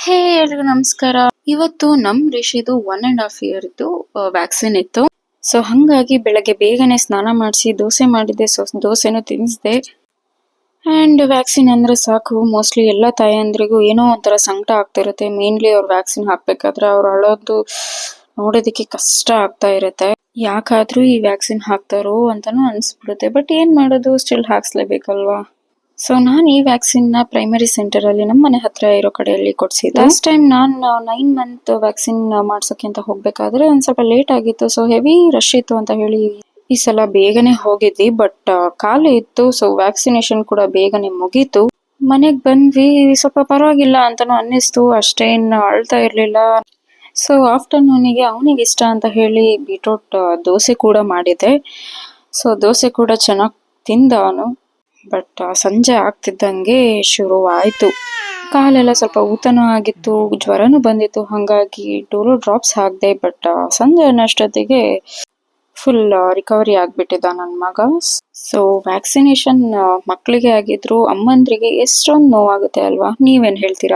ಹೇ ಎಲ್ರಿಗೂ ನಮಸ್ಕಾರ. ಇವತ್ತು ನಮ್ ರಿಷಿದು 1.5 year ವ್ಯಾಕ್ಸಿನ್ ಇತ್ತು. ಸೊ ಹಂಗಾಗಿ ಬೆಳಗ್ಗೆ ಬೇಗನೆ ಸ್ನಾನ ಮಾಡಿಸಿ ದೋಸೆ ಮಾಡಿದ್ದೆ. ಸೊ ದೋಸೆನೂ ತಿನ್ನಿಸ್ದೆ. ಅಂಡ್ ವ್ಯಾಕ್ಸಿನ್ ಅಂದ್ರೆ ಸಾಕು, ಮೋಸ್ಟ್ಲಿ ಎಲ್ಲ ತಾಯಂದ್ರಿಗೂ ಏನೋ ಒಂಥರ ಸಂಕಟ ಆಗ್ತಿರುತ್ತೆ. ಮೇನ್ಲಿ ಅವ್ರು ವ್ಯಾಕ್ಸಿನ್ ಹಾಕ್ಬೇಕಾದ್ರೆ ಅವ್ರು ಅಳೋದು ನೋಡೋದಕ್ಕೆ ಕಷ್ಟ ಆಗ್ತಾ ಇರುತ್ತೆ. ಯಾಕಾದ್ರೂ ಈ ವ್ಯಾಕ್ಸಿನ್ ಹಾಕ್ತಾರೋ ಅಂತಾನು ಅನ್ಸ್ಬಿಡುತ್ತೆ. ಬಟ್ ಏನ್ ಮಾಡೋದು, ಸ್ಟಿಲ್ ಹಾಕ್ಸ್ಲೇಬೇಕಲ್ವಾ. ಸೊ ನಾನು ಈ ವ್ಯಾಕ್ಸಿನ್ ನ ಪ್ರೈಮರಿ ಸೆಂಟರ್ ಅಲ್ಲಿ ನಮ್ಮ ಮನೆ ಹತ್ರ ಇರೋ ಕಡೆಯಲ್ಲಿ ಕೊಡ್ಸಿದ್ದೆ. ಲಾಸ್ಟ್ ಟೈಮ್ ನಾನು 9 month ವ್ಯಾಕ್ಸಿನ್ ಮಾಡ್ಸೋಕೆ ಅಂತ ಹೋಗ್ಬೇಕಾದ್ರೆ ಒಂದ್ ಸ್ವಲ್ಪ ಲೇಟ್ ಆಗಿತ್ತು. ಸೊ ಹೆವಿ ರಶ್ ಇತ್ತು ಅಂತ ಹೇಳಿ ಈ ಸಲ ಬೇಗನೆ ಹೋಗಿದ್ವಿ. ಬಟ್ ಖಾಲಿ ಇತ್ತು. ಸೊ ವ್ಯಾಕ್ಸಿನೇಷನ್ ಕೂಡ ಬೇಗನೆ ಮುಗೀತು. ಮನೆಗ್ ಬಂದ್ವಿ, ಸ್ವಲ್ಪ ಪರವಾಗಿಲ್ಲ ಅಂತಾನು ಅನ್ನಿಸ್ತು. ಅಷ್ಟೇನ್ ಅಳ್ತಾ ಇರ್ಲಿಲ್ಲ. ಸೊ ಆಫ್ಟರ್ನೂನಿಗೆ ಅವನಿಗೆ ಇಷ್ಟ ಅಂತ ಹೇಳಿ ಬೀಟ್ರೂಟ್ ದೋಸೆ ಕೂಡ ಮಾಡಿದೆ. ಸೊ ದೋಸೆ ಕೂಡ ಚೆನ್ನಾಗಿ ತಿಂದ ಅವನು. ಬಟ್ ಸಂಜೆ ಆಗ್ತಿದ್ದಂಗೆ ಶುರು ಆಯ್ತು. ಕಾಲೆಲ್ಲ ಸ್ವಲ್ಪ ಊತನೂ ಆಗಿತ್ತು, ಜ್ವರನೂ ಬಂದಿತ್ತು. ಹಂಗಾಗಿ ಡೋಲೋ ಡ್ರಾಪ್ಸ್ ಹಾಕ್ದೆ. ಬಟ್ ಸಂಜೆ ಅನ್ನೋಷ್ಟೊತ್ತಿಗೆ ಫುಲ್ ರಿಕವರಿ ಆಗ್ಬಿಟ್ಟಿದ್ದ ನನ್ನ ಮಗ. ಸೊ ವ್ಯಾಕ್ಸಿನೇಷನ್ ಮಕ್ಕಳಿಗೆ ಆಗಿದ್ರು ಅಮ್ಮಂದ್ರಿಗೆ ಎಷ್ಟೊಂದು ನೋವಾಗುತ್ತೆ ಅಲ್ವಾ, ನೀವೇನ್ ಹೇಳ್ತೀರಾ?